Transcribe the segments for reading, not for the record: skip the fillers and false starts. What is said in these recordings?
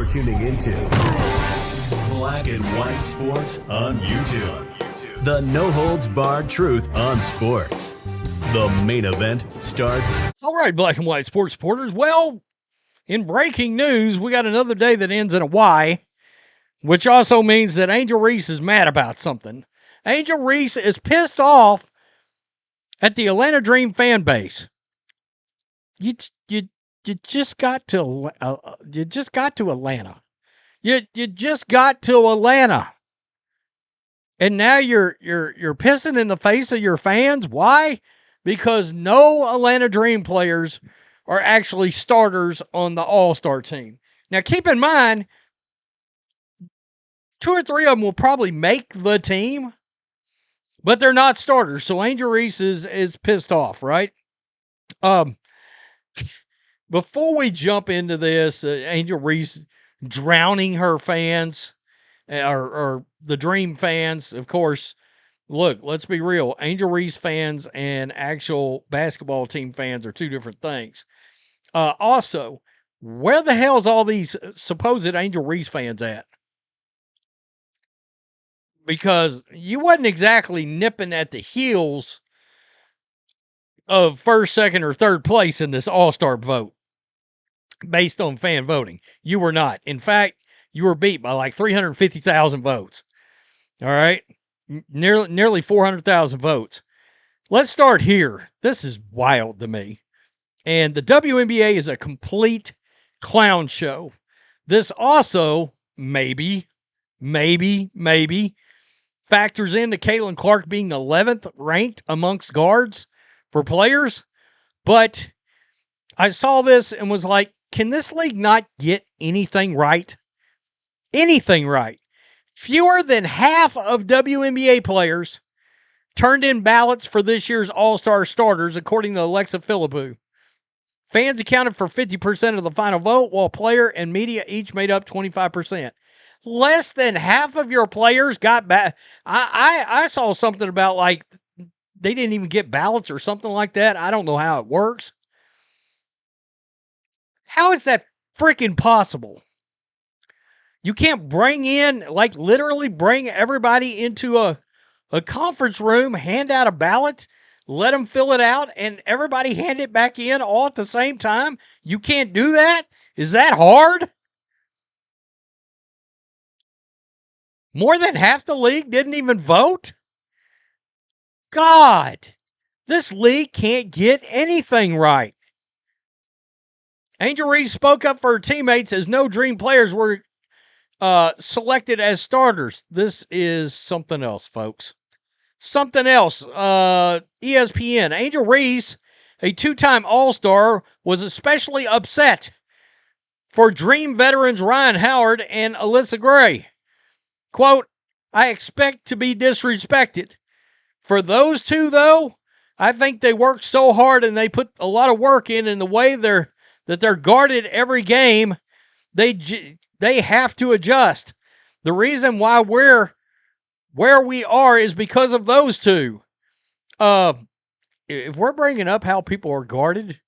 You're tuning into Black and White Sports on YouTube. The no-holds-barred truth on sports. The main event starts. All right, Black and White Sports supporters. Well, in breaking news, we got another day that ends in a Y, which also means that Angel Reese is mad about something. Angel Reese is pissed off at the Atlanta Dream fan base. You just got to Atlanta. You just got to Atlanta, and now you're pissing in the face of your fans. Why? Because no Atlanta Dream players are actually starters on the All-Star team. Now, keep in mind, 2 or 3 of them will probably make the team, but they're not starters. So Angel Reese is pissed off, right? Before we jump into this, Angel Reese drowning her fans, or the Dream fans, of course. Look, let's be real. Angel Reese fans and actual basketball team fans are two different things. Also, where the hell's all these supposed Angel Reese fans at? Because you wasn't exactly nipping at the heels of first, second, or third place in this All-Star vote based on fan voting. You were not. In fact, you were beat by like 350,000 votes. All right? Nearly 400,000 votes. Let's start here. This is wild to me. And the WNBA is a complete clown show. This also maybe factors into Caitlin Clark being 11th ranked amongst guards for players. But I saw this and was like, can this league not get anything right? Anything right. Fewer than half of WNBA players turned in ballots for this year's All-Star starters, according to Alexa Philippou. Fans accounted for 50% of the final vote, while player and media each made up 25%. Less than half of your players got back. I saw something about like they didn't even get ballots or something like that. I don't know how it works. How is that freaking possible? You can't literally bring everybody into a conference room, hand out a ballot, let them fill it out, and everybody hand it back in all at the same time? You can't do that? Is that hard? More than half the league didn't even vote? God, this league can't get anything right. Angel Reese spoke up for her teammates as no Dream players were selected as starters. This is something else, folks. Something else. ESPN. Angel Reese, a 2-time All-Star, was especially upset for Dream veterans Ryan Howard and Alyssa Gray. Quote, I expect to be disrespected. For those two, though, I think they worked so hard and they put a lot of work in the way they're guarded every game, they have to adjust. The reason why we're where we are is because of those two. If we're bringing up how people are guarded,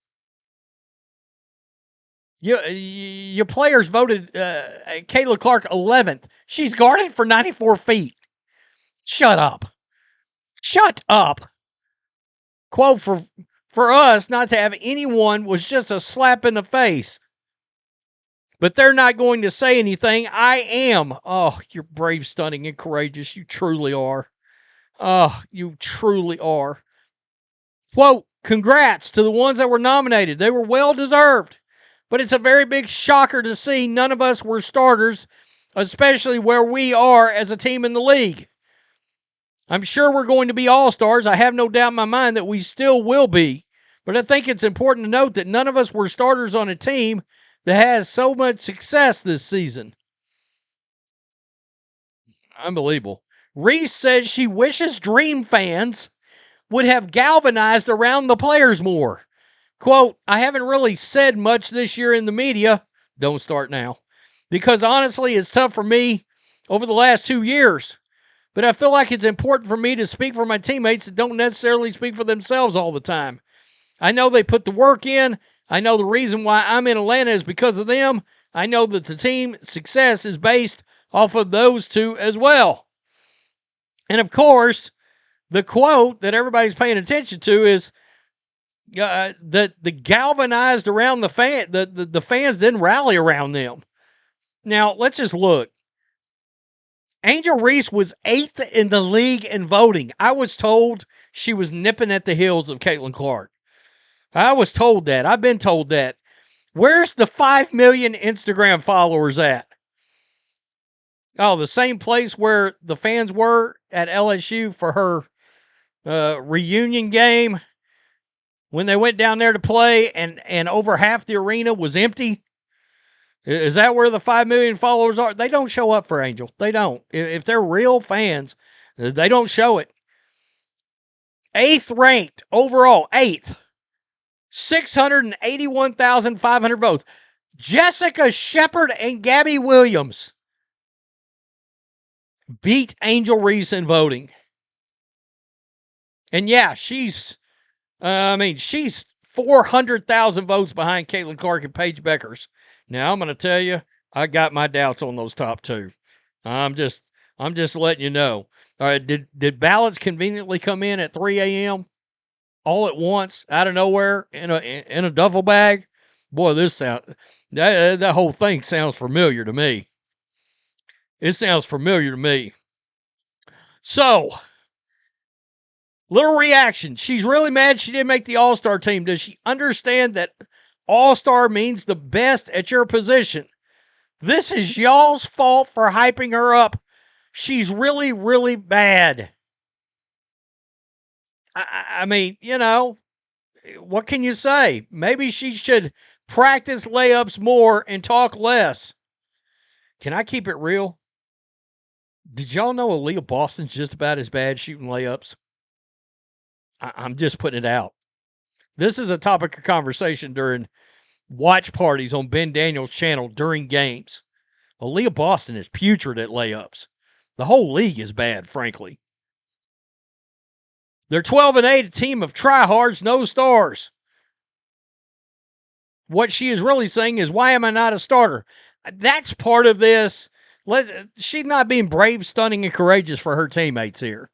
your players voted Caitlin Clark 11th. She's guarded for 94 feet. Shut up. Quote, for us not to have anyone was just a slap in the face. But they're not going to say anything. I am. Oh, you're brave, stunning, and courageous. You truly are. Oh, you truly are. Quote, congrats to the ones that were nominated. They were well deserved. But it's a very big shocker to see none of us were starters, especially where we are as a team in the league. I'm sure we're going to be all-stars. I have no doubt in my mind that we still will be. But I think it's important to note that none of us were starters on a team that has so much success this season. Unbelievable. Reese says she wishes Dream fans would have galvanized around the players more. Quote, I haven't really said much this year in the media. Don't start now. Because honestly, it's tough for me over the last 2 years. But I feel like it's important for me to speak for my teammates that don't necessarily speak for themselves all the time. I know they put the work in. I know the reason why I'm in Atlanta is because of them. I know that the team success is based off of those two as well. And of course, the quote that everybody's paying attention to is that the galvanized around the fan, the fans didn't rally around them. Now, let's just look. Angel Reese was 8th in the league in voting. I was told she was nipping at the heels of Caitlin Clark. I was told that. I've been told that. Where's the 5 million Instagram followers at? Oh, the same place where the fans were at LSU for her reunion game when they went down there to play and over half the arena was empty. Is that where the 5 million followers are? They don't show up for Angel. They don't. If they're real fans, they don't show it. 8th ranked overall, 8th. 681,500 votes. Jessica Shepard and Gabby Williams beat Angel Reese in voting. And yeah, she's 400,000 votes behind Caitlin Clark and Paige Beckers. Now, I'm going to tell you, I got my doubts on those top two. I'm just letting you know. All right, did ballots conveniently come in at 3 a.m. all at once, out of nowhere, in a duffel bag? Boy, that whole thing sounds familiar to me. It sounds familiar to me. So, little reaction. She's really mad she didn't make the All-Star team. Does she understand that All-Star means the best at your position? This is y'all's fault for hyping her up. She's really, really bad. I mean, what can you say? Maybe she should practice layups more and talk less. Can I keep it real? Did y'all know Aaliyah Boston's just about as bad shooting layups? I'm just putting it out. This is a topic of conversation during watch parties on Ben Daniels' channel during games. Aaliyah Boston is putrid at layups. The whole league is bad, frankly. They're 12-8, a team of tryhards, no stars. What she is really saying is, why am I not a starter? That's part of this. She's not being brave, stunning, and courageous for her teammates here.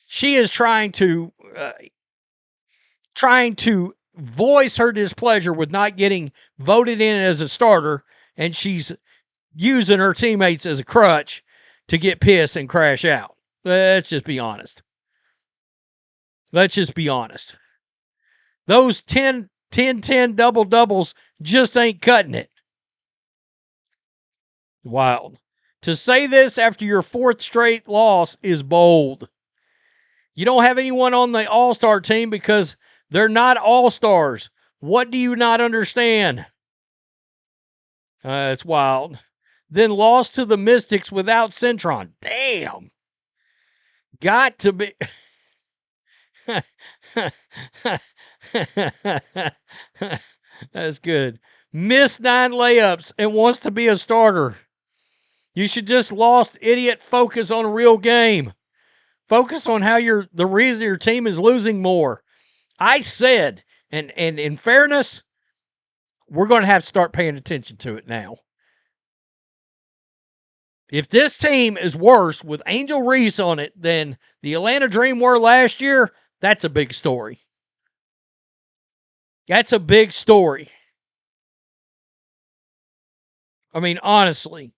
She is trying to voice her displeasure with not getting voted in as a starter, and she's using her teammates as a crutch to get pissed and crash out. Let's just be honest. Those 10-10 double-doubles just ain't cutting it. Wild. To say this after your 4th straight loss is bold. You don't have anyone on the All-Star team because they're not All-Stars. What do you not understand? It's wild. Then lost to the Mystics without Centron. Damn. Got to be... That's good. Missed 9 layups and wants to be a starter. You should just lost, idiot. Focus on a real game. Focus on how the reason your team is losing more. I said, and in fairness, we're going to have to start paying attention to it now. If this team is worse with Angel Reese on it than the Atlanta Dream were last year, that's a big story. That's a big story. I mean, honestly,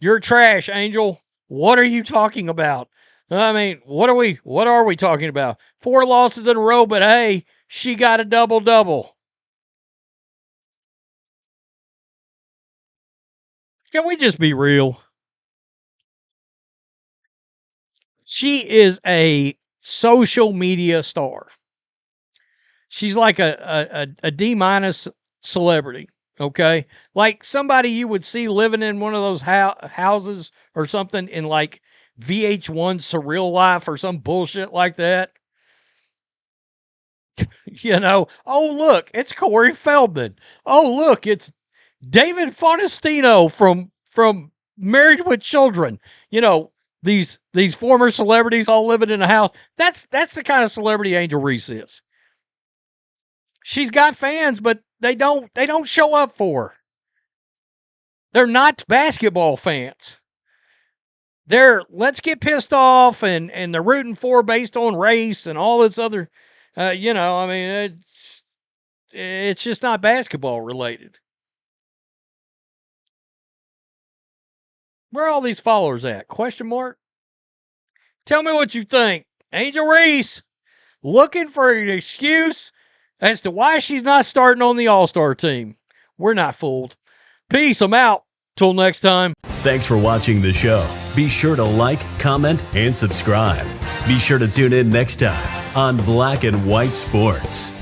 you're trash, Angel. What are you talking about? I mean, what are we talking about? 4 losses in a row, but hey, she got a double-double. Can we just be real? She is a social media star. She's like a D- celebrity, okay? Like somebody you would see living in one of those houses or something in like VH1 Surreal Life or some bullshit like that. Oh, look, it's Corey Feldman. Oh, look, it's David Fonestino from Married with Children. These former celebrities all living in a house. That's the kind of celebrity Angel Reese is. She's got fans, but they don't show up for her. They're not basketball fans. They're let's get pissed off and they're rooting for based on race and all this other, it's just not basketball related. Where are all these followers at? Question mark? Tell me what you think. Angel Reese looking for an excuse as to why she's not starting on the All-Star team. We're not fooled. Peace. I'm out. Till next time. Thanks for watching the show. Be sure to like, comment, and subscribe. Be sure to tune in next time on Black and White Sports.